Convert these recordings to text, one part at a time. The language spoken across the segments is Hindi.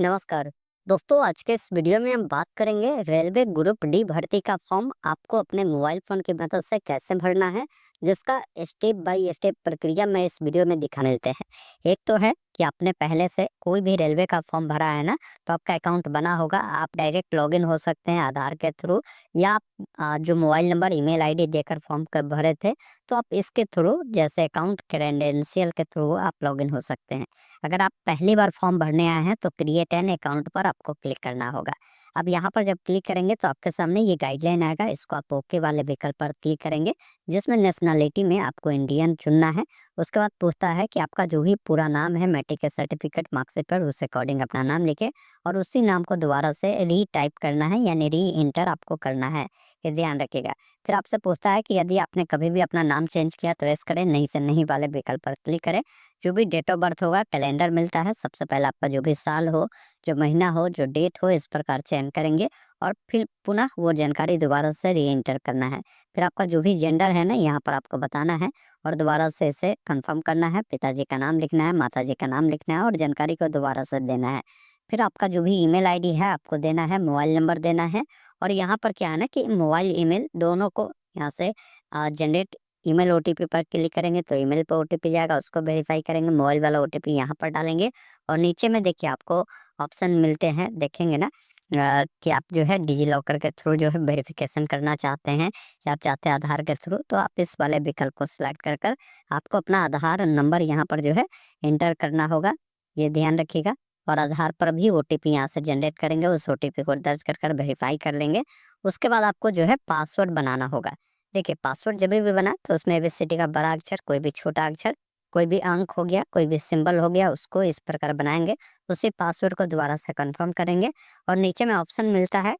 नमस्कार दोस्तों, आज के इस वीडियो में हम बात करेंगे रेलवे ग्रुप डी भर्ती का फॉर्म आपको अपने मोबाइल फोन की मदद से कैसे भरना है, जिसका स्टेप बाय स्टेप प्रक्रिया मैं इस वीडियो में दिखा देते हैं। एक तो है कि आपने पहले से कोई भी रेलवे का फॉर्म भरा है ना, तो आपका अकाउंट बना होगा। आप डायरेक्ट लॉगिन हो सकते हैं आधार के थ्रू, या आप जो मोबाइल नंबर ईमेल आईडी देकर फॉर्म कर भरे थे, तो आप इसके थ्रू जैसे अकाउंट क्रेडेंशियल के थ्रू आप लॉगिन हो सकते हैं। अगर आप पहली बार फॉर्म भरने आए हैं तो क्रिएट एन अकाउंट पर आपको क्लिक करना होगा। अब यहाँ पर जब क्लिक करेंगे तो आपके सामने ये गाइडलाइन आएगा, इसको आप ओके वाले विकल्प पर क्लिक करेंगे, जिसमें नेशनलिटी में आपको इंडियन चुनना है। उसके बाद पूछता है कि आपका जो भी पूरा नाम है मैट्रिक के सर्टिफिकेट मार्कशीट पर, उस अकॉर्डिंग अपना नाम लिखे और उसी नाम को दोबारा से रीटाइप करना है, यानी री इंटर आपको करना है। ये ध्यान रखिएगा। फिर आपसे पूछता है कि यदि आपने कभी भी अपना नाम चेंज किया तो यस करें, नहीं से नहीं वाले विकल्प पर क्लिक करें। जो भी डेट ऑफ बर्थ होगा, कैलेंडर मिलता है, सबसे पहले आपका जो भी साल हो, जो महीना हो, जो डेट हो, इस प्रकार चयन करेंगे और फिर पुनः वो जानकारी दोबारा से री एंटर करना है। फिर आपका जो भी जेंडर है ना, यहाँ पर आपको बताना है और दोबारा से इसे कंफर्म करना है। पिताजी का नाम लिखना है, माताजी का नाम लिखना है और जानकारी को दोबारा से देना है। फिर आपका जो भी ईमेल आईडी है आपको देना है, मोबाइल नंबर देना है और यहाँ पर क्या है ना कि मोबाइल ईमेल दोनों को यहाँ से जनरेट ईमेल ओटीपी पर क्लिक करेंगे तो ईमेल पे ओटीपी जाएगा, उसको वेरीफाई करेंगे, मोबाइल वाला ओटीपी यहाँ पर डालेंगे और नीचे में देखिए आपको ऑप्शन मिलते हैं, देखेंगे ना कि आप जो है डिजी लॉकर के थ्रू जो है वेरिफिकेशन करना चाहते हैं या आप चाहते हैं आधार के थ्रू, तो आप इस वाले विकल्प को सिलेक्ट कर आपको अपना आधार नंबर यहाँ पर जो है एंटर करना होगा। ये ध्यान रखिएगा। और आधार पर भी ओटीपी यहाँ से जनरेट करेंगे, उस ओटीपी को दर्ज कर वेरीफाई कर लेंगे। उसके बाद आपको जो है पासवर्ड बनाना होगा। देखिए, पासवर्ड जब भी बना तो उसमें एबीसीडी का बड़ा अक्षर, कोई भी छोटा अक्षर, कोई भी अंक हो गया, कोई भी सिंबल हो गया, उसको इस प्रकार बनाएंगे। उसी पासवर्ड को दोबारा से कंफर्म करेंगे और नीचे में ऑप्शन मिलता है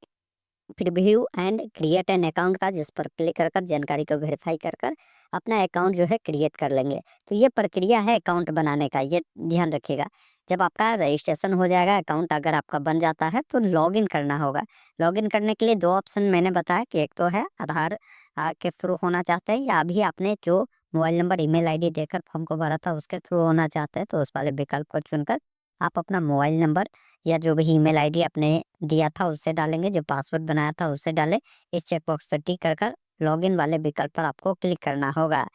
preview and create an account का, जिस पर क्लिक कर जानकारी को वेरीफाई कर अपना अकाउंट जो है क्रिएट कर लेंगे। तो ये प्रक्रिया है अकाउंट बनाने का, ये ध्यान रखिएगा। जब आपका रजिस्ट्रेशन हो जाएगा, अकाउंट अगर आपका बन जाता है तो लॉगिन करना होगा। लॉगिन करने के लिए दो ऑप्शन मैंने बताया कि एक तो है आधार के थ्रू होना चाहते हैं, या अभी आपने जो मोबाइल नंबर ईमेल आईडी देकर फॉर्म को भरा था उसके थ्रू होना चाहते हैं, तो उस वाले विकल्प को चुनकर आप अपना मोबाइल नंबर या जो भी ईमेल आईडी आपने दिया था उससे डालेंगे, जो पासवर्ड बनाया था उससे डालें। इस चेकबॉक्स पर टिक कर लॉगिन वाले विकल्प पर आपको क्लिक करना होगा।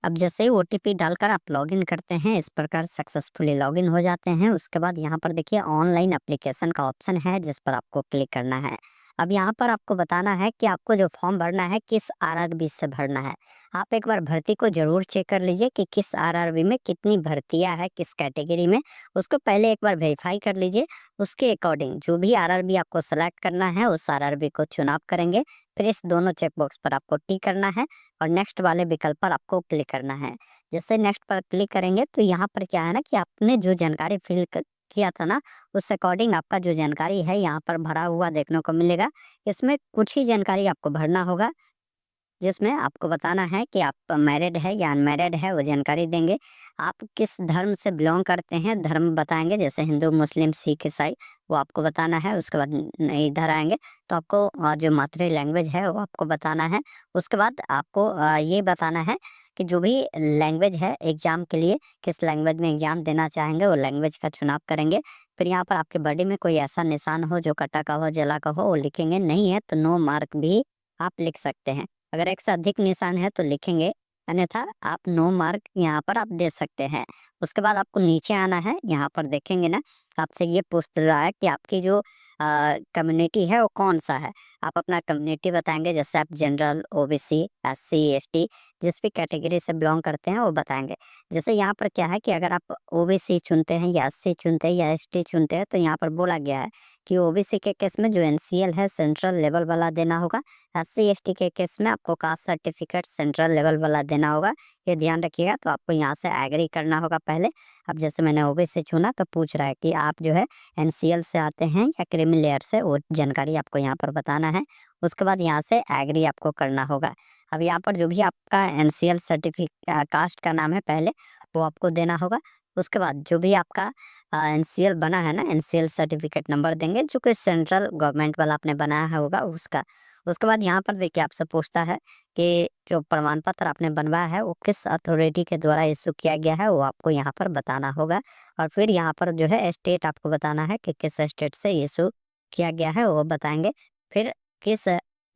अब जैसे ही ओटीपी डालकर आप लॉगिन करते हैं, इस प्रकार सक्सेसफुली लॉगिन हो जाते हैं। उसके बाद यहाँ पर देखिए ऑनलाइन एप्लीकेशन का ऑप्शन है, जिस पर आपको क्लिक करना है। अब यहाँ पर आपको बताना है कि आपको जो फॉर्म भरना है किस आरआरबी से भरना है। आप एक बार भर्ती को जरूर चेक कर लीजिए कि किस आरआरबी में कितनी भर्तियां है, किस कैटेगरी में, उसको पहले एक बार वेरीफाई कर लीजिए। उसके अकॉर्डिंग जो भी आरआरबी आपको सेलेक्ट करना है उस आरआरबी को चुनाव करेंगे। फिर इस दोनों चेकबॉक्स पर आपको टिक करना है और नेक्स्ट वाले विकल्प पर आपको क्लिक करना है। जैसे नेक्स्ट पर क्लिक करेंगे तो यहाँ पर क्या है ना कि आपने जो जानकारी किया था ना, उस अकॉर्डिंग आपका जो जानकारी है यहाँ पर भरा हुआ देखने को मिलेगा। इसमें कुछ ही जानकारी आपको भरना होगा, जिसमें आपको बताना है कि आप मैरिड है या अनमैरिड है, वो जानकारी देंगे। आप किस धर्म से बिलोंग करते हैं, धर्म बताएंगे, जैसे हिंदू, मुस्लिम, सिख, ईसाई, वो आपको बताना है। उसके बाद इधर आएंगे तो आपको जो मातृ लैंग्वेज है वो आपको बताना है। उसके बाद आपको ये बताना है कि जो भी लैंग्वेज है एग्जाम के लिए, किस लैंग्वेज में एग्जाम देना चाहेंगे, वो लैंग्वेज का चुनाव करेंगे। फिर यहाँ पर आपके बॉडी में कोई ऐसा निशान हो जो कटा का हो, जला का हो, वो लिखेंगे। नहीं है तो नो मार्क भी आप लिख सकते हैं। अगर एक से अधिक निशान है तो लिखेंगे, अन्यथा आप नो मार्क यहाँ पर आप दे सकते हैं। उसके बाद आपको नीचे आना है। यहाँ पर देखेंगे ना, आपसे ये पूछ रहा है कि आपकी जो कम्युनिटी है वो कौन सा है। आप अपना कम्युनिटी बताएंगे, जैसे आप जनरल, ओबीसी, एससी, एसटी, जिस भी कैटेगरी से बिलोंग करते हैं वो बताएंगे। जैसे यहाँ पर क्या है कि अगर आप ओबीसी चुनते हैं या एससी चुनते हैं या एसटी चुनते हैं, तो यहाँ पर बोला गया है कि ओबीसी के केस में जो एनसीएल है सेंट्रल लेवल वाला देना होगा। एससी एसटी के केस में आपको कास्ट सर्टिफिकेट सेंट्रल लेवल वाला देना होगा। ये ध्यान रखिएगा। तो आपको यहाँ से एग्री करना होगा पहले। अब जैसे मैंने ओबीसी चुना तो पूछ रहा है कि आप जो है एनसीएल से आते हैं या क्रीमी लेयर से, वो जानकारी आपको यहाँ पर बताना है। उसके बाद यहाँ से एग्री आपको करना होगा। अब यहाँ पर जो भी आपका एनसीएल सर्टिफिकेट कास्ट का नाम है पहले, वो आपको देना होगा। उसके बाद जो भी आपका एनसीएल बना है ना, एनसीएल सर्टिफिकेट नंबर देंगे जो कि सेंट्रल गवर्नमेंट वाला आपने बनाया है होगा उसका। उसके बाद यहाँ पर देखिए आपसे पूछता है कि जो प्रमाण पत्र आपने बनवाया है वो किस अथॉरिटी के द्वारा इशू किया गया है, वो आपको यहाँ पर बताना होगा। और फिर यहाँ पर जो है स्टेट आपको बताना है कि किस स्टेट से इशू किया गया है वो बताएंगे। फिर किस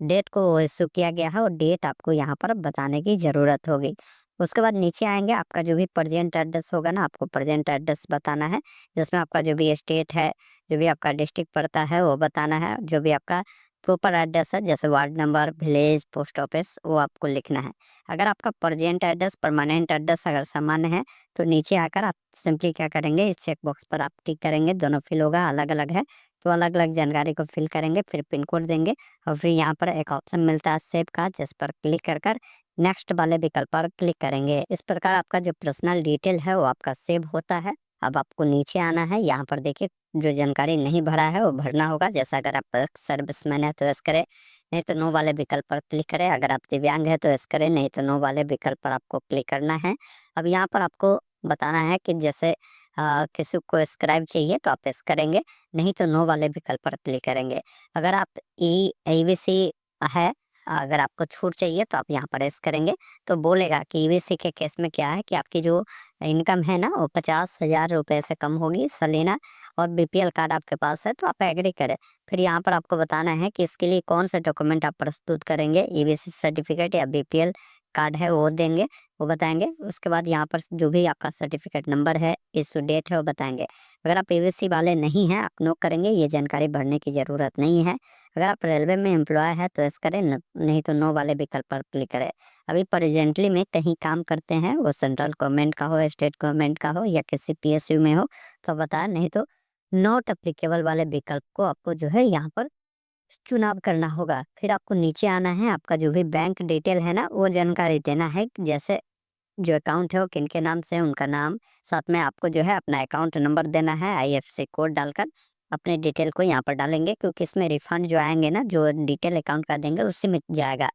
डेट को इशू किया गया है और डेट आपको यहाँ पर बताने की ज़रूरत होगी। उसके बाद नीचे आएंगे, आपका जो भी प्रेजेंट एड्रेस होगा ना, आपको प्रेजेंट एड्रेस बताना है, जिसमें आपका जो भी स्टेट है, जो भी आपका डिस्ट्रिक्ट पड़ता है वो बताना है। जो भी आपका प्रॉपर एड्रेस है जैसे ward number, village, post office, वो आपको लिखना है। अगर आपका प्रेजेंट एड्रेस परमानेंट एड्रेस अगर सामान्य है तो नीचे आकर आप सिंपली क्या करेंगे, इस चेक बॉक्स पर आप टिक करेंगे, दोनों फिल होगा, अलग अलग है तो अलग अलग जानकारी को फिल करेंगे, फिर पिन कोड देंगे और फिर यहाँ पर एक ऑप्शन मिलता है सेव का, जिस पर क्लिक कर कर नेक्स्ट वाले विकल्प पर क्लिक करेंगे। इस प्रकार आपका जो पर्सनल डिटेल है वो आपका सेव होता है। अब आपको नीचे आना है, यहाँ पर देखिए जो जानकारी नहीं भरा है वो भरना होगा। जैसा अगर आप सर्विसमैन है तो यस करें, नहीं तो नो वाले विकल्प पर क्लिक करें। अगर आप दिव्यांग है तो यस करें, नहीं तो नो वाले विकल्प पर आपको क्लिक करना है। अब यहाँ पर आपको बताना है कि जैसे किसी को स्क्राइब चाहिए तो आप यस करेंगे, नहीं तो नो वाले विकल्प पर क्लिक करेंगे। अगर आप ईवीसी है, अगर आपको छूट चाहिए तो आप यहाँ पर यस करेंगे। तो बोलेगा कि ईवीसी के केस में क्या है कि आपकी जो इनकम है ना वो 50,000 रुपये से कम होगी सालाना, और बीपीएल कार्ड आपके पास है तो आप एग्री करें। फिर यहाँ पर आपको बताना है कि इसके लिए कौन से डॉक्यूमेंट आप प्रस्तुत करेंगे, ईवीसी सर्टिफिकेट या बीपीएल कार्ड है वो देंगे, वो बताएंगे। उसके बाद यहाँ पर जो भी आपका सर्टिफिकेट नंबर है, इशू डेट है वो बताएंगे। अगर आप ईवीसी वाले नहीं हैं आप नो करेंगे, ये जानकारी भरने की ज़रूरत नहीं है। अगर आप रेलवे में एम्प्लॉय है तो यस करें, नहीं तो नो वाले विकल्प पर क्लिक करें। अभी प्रेजेंटली में कहीं काम करते हैं, वो सेंट्रल गवर्नमेंट का हो, स्टेट गवर्नमेंट का हो या किसी पीएसयू में हो तो बताया, नहीं तो नॉट अप्लीकेबल वाले विकल्प को आपको जो है यहाँ पर चुनाव करना होगा। फिर आपको नीचे आना है, आपका जो भी बैंक डिटेल है ना वो जानकारी देना है, जैसे जो अकाउंट है वो किन के नाम से है उनका नाम, साथ में आपको जो है अपना अकाउंट नंबर देना है, आईएफएससी कोड डालकर अपने डिटेल को यहाँ पर डालेंगे, क्योंकि इसमें रिफंड जो आएंगे ना जो डिटेल अकाउंट का देंगे उसी में जाएगा।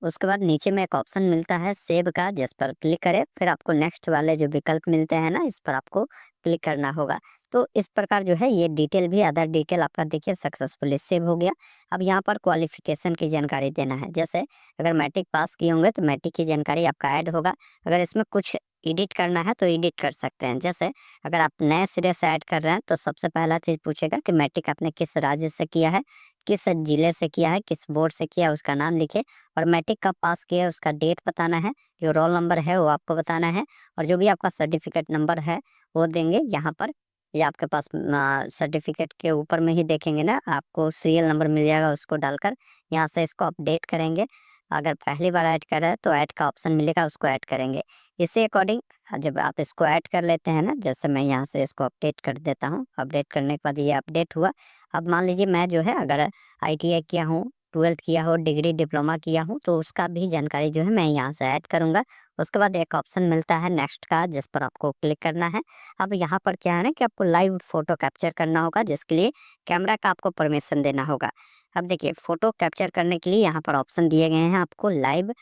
उसके बाद नीचे में एक ऑप्शन मिलता है सेव का, जिस पर क्लिक करें, फिर आपको नेक्स्ट वाले जो विकल्प मिलते हैं ना इस पर आपको क्लिक करना होगा। तो इस प्रकार जो है ये डिटेल भी, अदर डिटेल आपका देखिए सक्सेसफुली सेव हो गया। अब यहाँ पर क्वालिफिकेशन की जानकारी देना है, जैसे अगर मैट्रिक पास किए होंगे तो मैट्रिक की जानकारी आपका ऐड होगा। अगर इसमें कुछ एडिट करना है तो एडिट कर सकते हैं, जैसे अगर आप नए सिरे से ऐड कर रहे हैं तो सबसे पहला चीज़ पूछेगा कि मैट्रिक आपने किस राज्य से किया है, किस जिले से किया है, किस बोर्ड से किया है, उसका नाम लिखे और मैट्रिक कब पास किया है उसका डेट बताना है, जो रोल नंबर है वो आपको बताना है, और जो भी आपका सर्टिफिकेट नंबर है वो देंगे यहाँ पर। या आपके पास सर्टिफिकेट के ऊपर में ही देखेंगे ना, आपको सीरियल नंबर मिल जाएगा, उसको डालकर यहाँ से इसको अपडेट करेंगे। अगर पहली बार ऐड कर रहे हैं तो ऐड का ऑप्शन मिलेगा, उसको ऐड करेंगे। इसी अकॉर्डिंग जब आप इसको ऐड कर लेते हैं ना, जैसे मैं यहाँ से इसको अपडेट कर देता हूँ, अपडेट करने के बाद ये अपडेट हुआ। अब मान लीजिए मैं जो है अगर आईटीआई किया हूँ, 12th किया हो, डिग्री डिप्लोमा किया हूँ, तो उसका भी जानकारी जो है मैं यहाँ से ऐड करूँगा। उसके बाद एक ऑप्शन मिलता है नेक्स्ट का, जिस पर आपको क्लिक करना है। अब यहाँ पर क्या है ना कि आपको लाइव फ़ोटो कैप्चर करना होगा, जिसके लिए कैमरा का आपको परमिशन देना होगा। अब देखिए फ़ोटो कैप्चर करने के लिए यहाँ पर ऑप्शन दिए गए हैं आपको लाइव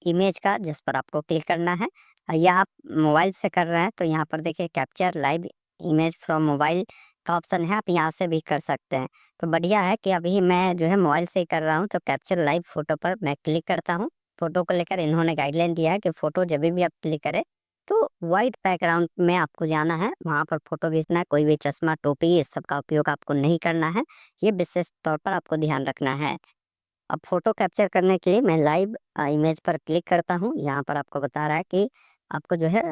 इमेज का, जिस पर आपको क्लिक करना है। या आप मोबाइल से कर रहे हैं तो यहाँ पर देखिए capture live image from mobile का ऑप्शन है, आप यहाँ से भी कर सकते हैं। तो बढ़िया है कि अभी मैं जो है मोबाइल से ही कर रहा हूँ, तो कैप्चर लाइव फ़ोटो पर मैं क्लिक करता हूँ। फ़ोटो को लेकर इन्होंने गाइडलाइन दिया है कि फ़ोटो जब भी आप क्लिक करें तो वाइट बैकग्राउंड में आपको जाना है, वहाँ पर फ़ोटो खींचना है। कोई भी चश्मा, टोपी इस सब का उपयोग आपको नहीं करना है, ये विशेष तौर पर आपको ध्यान रखना है। अब फ़ोटो कैप्चर करने के लिए मैं लाइव इमेज पर क्लिक करता हूँ। यहाँ पर आपको बता रहा है कि आपको जो है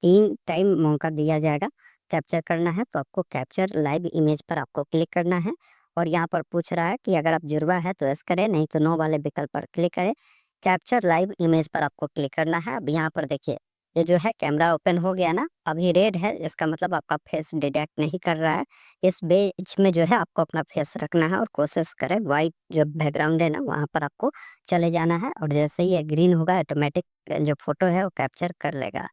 3 टाइम मौका दिया जाएगा कैप्चर करना है, तो आपको कैप्चर लाइव इमेज पर आपको क्लिक करना है। और यहाँ पर पूछ रहा है कि अगर आप जुड़वा है तो यस करें, नहीं तो नो वाले विकल्प पर क्लिक करें। कैप्चर लाइव इमेज पर आपको क्लिक करना है। अब यहाँ पर देखिए ये जो है कैमरा ओपन हो गया ना, अभी रेड है, इसका मतलब आपका फेस डिटेक्ट नहीं कर रहा है। इस बीच में जो है आपको अपना फेस रखना है और कोशिश करें वाइट जो बैकग्राउंड है ना वहाँ पर आपको चले जाना है, और जैसे ही ये ग्रीन होगा ऑटोमेटिक जो फोटो है वो कैप्चर कर लेगा।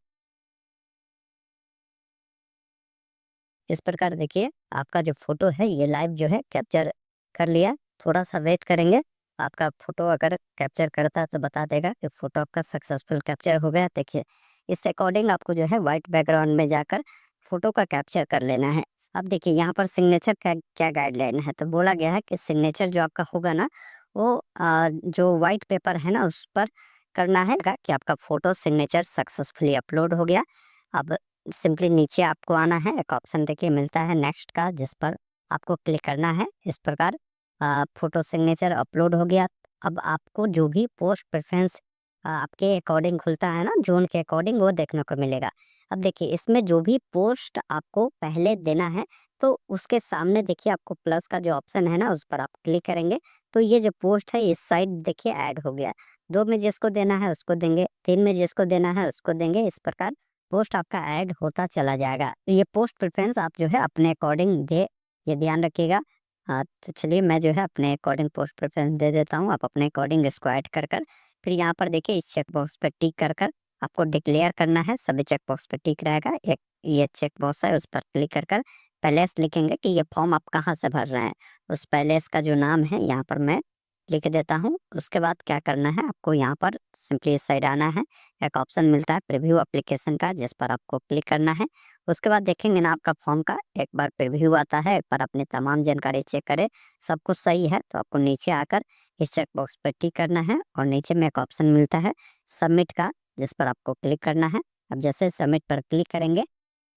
इस प्रकार देखिए आपका जो फोटो है ये लाइव जो है कैप्चर कर लिया। थोड़ा सा वेट करेंगे, आपका फोटो अगर कैप्चर करता है तो बता देगा कि फोटो आपका सक्सेसफुल कैप्चर हो गया। देखिए इस अकॉर्डिंग आपको जो है वाइट बैकग्राउंड में जाकर फोटो का कैप्चर कर लेना है। अब देखिए यहाँ पर सिग्नेचर का क्या गाइडलाइन है, तो बोला गया है कि सिग्नेचर जो आपका होगा ना वो जो वाइट पेपर है ना उस पर करना है कि आपका फोटो सिग्नेचर सक्सेसफुली अपलोड हो गया। अब सिंपली नीचे आपको आना है, एक ऑप्शन देखिए मिलता है नेक्स्ट का, जिस पर आपको क्लिक करना है। इस प्रकार फोटो सिग्नेचर अपलोड हो गया। अब आपको जो भी पोस्ट प्रेफरेंस आपके अकॉर्डिंग खुलता है ना, जोन के अकॉर्डिंग, वो देखने को मिलेगा। अब देखिए इसमें जो भी पोस्ट आपको पहले देना है तो उसके सामने देखिए आपको प्लस का जो ऑप्शन है ना उस पर आप क्लिक करेंगे तो ये जो पोस्ट है इस साइड देखिए ऐड हो गया। 2 में जिसको देना है उसको देंगे, 3 में जिसको देना है उसको देंगे। इस प्रकार पोस्ट आपका ऐड होता चला जाएगा। तो ये पोस्ट प्रेफरेंस आप जो है अपने अकॉर्डिंग दे, ये ध्यान रखिएगा। हाँ, तो चलिए मैं जो है अपने अकॉर्डिंग पोस्ट प्रेफरेंस दे देता हूँ। आप अपने अकॉर्डिंग इसको ऐड कर फिर यहाँ पर देखिए इस चेक बॉक्स पर टिक कर आपको डिक्लेयर करना है। सभी चेक बॉक्स पर टिक रहेगा, एक ये चेक बॉक्स है उस पर क्लिक कर पैलेस लिखेंगे कि ये फॉर्म आप कहाँ से भर रहे हैं। उस पैलेस का जो नाम है यहाँ पर मैं लिख देता हूँ। उसके बाद क्या करना है, आपको यहाँ पर सिंपली इस साइड आना है, एक ऑप्शन मिलता है प्रीव्यू एप्लीकेशन का, जिस पर आपको क्लिक करना है। उसके बाद देखेंगे ना आपका फॉर्म का एक बार प्रीव्यू आता है, एक बार अपनी तमाम जानकारी चेक करें, सब कुछ सही है तो आपको नीचे आकर इस चेक बॉक्स पर टिक करना है और नीचे में एक ऑप्शन मिलता है सबमिट का, जिस पर आपको क्लिक करना है। अब जैसे सबमिट पर क्लिक करेंगे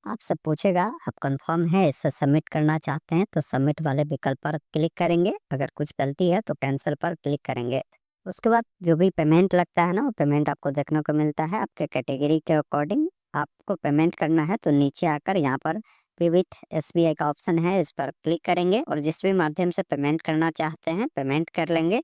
आपसे पूछेगा आप कंफर्म है इसे सबमिट करना चाहते हैं, तो सबमिट वाले विकल्प पर क्लिक करेंगे। अगर कुछ गलती है तो कैंसिल पर क्लिक करेंगे। उसके बाद जो भी पेमेंट लगता है ना वो पेमेंट आपको देखने को मिलता है आपके कैटेगरी के अकॉर्डिंग। आपको पेमेंट करना है तो नीचे आकर यहाँ पर पे विथ SBI का ऑप्शन है, इस पर क्लिक करेंगे और जिस भी माध्यम से पेमेंट करना चाहते हैं पेमेंट कर लेंगे।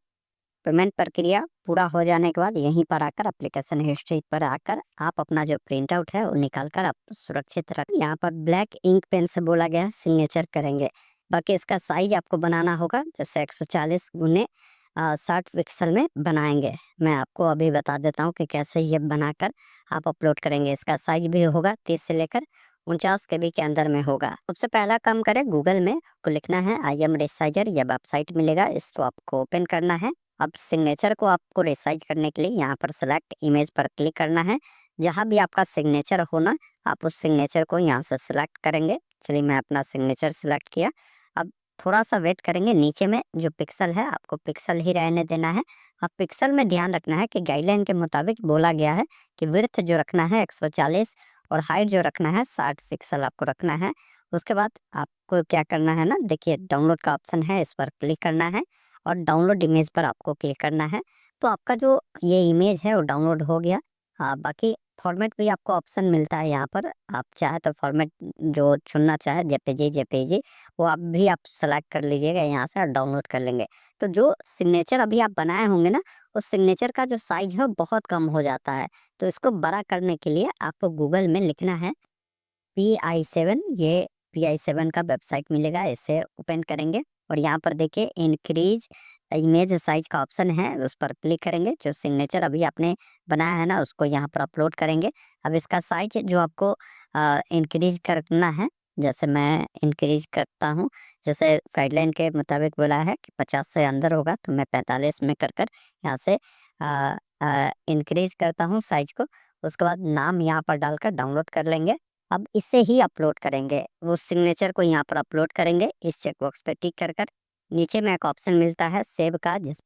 पेमेंट प्रक्रिया पूरा हो जाने के बाद यहीं पर आकर एप्लीकेशन हिस्ट्री पर आकर आप अपना जो प्रिंट आउट है वो निकाल कर आप सुरक्षित रख। यहाँ पर ब्लैक इंक पेन से बोला गया है सिग्नेचर करेंगे। बाकी इसका साइज आपको बनाना होगा, जैसे 140 गुने 60 पिक्सल में बनाएंगे। मैं आपको अभी बता देता हूँ कि कैसे ये बनाकर आप अपलोड करेंगे। इसका साइज भी होगा 30 से लेकर 49 KB के अंदर में होगा। सबसे पहला काम करें, गूगल में आपको लिखना है IM Resizer, यह वेबसाइट मिलेगा, इसको आपको ओपन करना है। अब सिग्नेचर को आपको रिसाइज करने के लिए यहाँ पर सेलेक्ट इमेज पर क्लिक करना है। जहाँ भी आपका सिग्नेचर हो ना आप उस सिग्नेचर को यहाँ से सिलेक्ट करेंगे। चलिए मैं अपना सिग्नेचर सिलेक्ट किया। अब थोड़ा सा वेट करेंगे, नीचे में जो पिक्सल है आपको पिक्सल ही रहने देना है। अब पिक्सल में ध्यान रखना है कि गाइडलाइन के मुताबिक बोला गया है कि विड्थ जो रखना है 140 और हाइट जो रखना है 60 पिक्सल आपको रखना है। उसके बाद आपको क्या करना है ना, देखिए डाउनलोड का ऑप्शन है, इस पर क्लिक करना है और डाउनलोड इमेज पर आपको क्लिक करना है। तो आपका जो ये इमेज है वो डाउनलोड हो गया। बाकी फॉर्मेट भी आपको ऑप्शन मिलता है यहाँ पर, आप चाहे तो फॉर्मेट जो चुनना चाहे JPG वो आप भी आप सेलेक्ट कर लीजिएगा यहाँ से और डाउनलोड कर लेंगे। तो जो सिग्नेचर अभी आप बनाए होंगे ना उस सिग्नेचर का जो साइज है वो बहुत कम हो जाता है। तो इसको बड़ा करने के लिए आपको गूगल में लिखना है PI7, ये PI7 का वेबसाइट मिलेगा, इसे ओपन करेंगे और यहाँ पर देखिए इंक्रीज इमेज साइज का ऑप्शन है, उस पर क्लिक करेंगे। जो सिग्नेचर अभी आपने बनाया है ना उसको यहाँ पर अपलोड करेंगे। अब इसका साइज जो आपको इंक्रीज करना है, जैसे मैं इंक्रीज करता हूँ, जैसे गाइडलाइन के मुताबिक बोला है कि 50 से अंदर होगा तो मैं 45 में कर यहाँ से इंक्रीज करता हूँ साइज को। उसके बाद नाम यहाँ पर डालकर डाउनलोड कर लेंगे। अब इसे ही अपलोड करेंगे, वो सिग्नेचर को यहाँ पर अपलोड करेंगे। इस चेकबॉक्स पे टिक कर नीचे में एक ऑप्शन मिलता है सेव का, जिस पर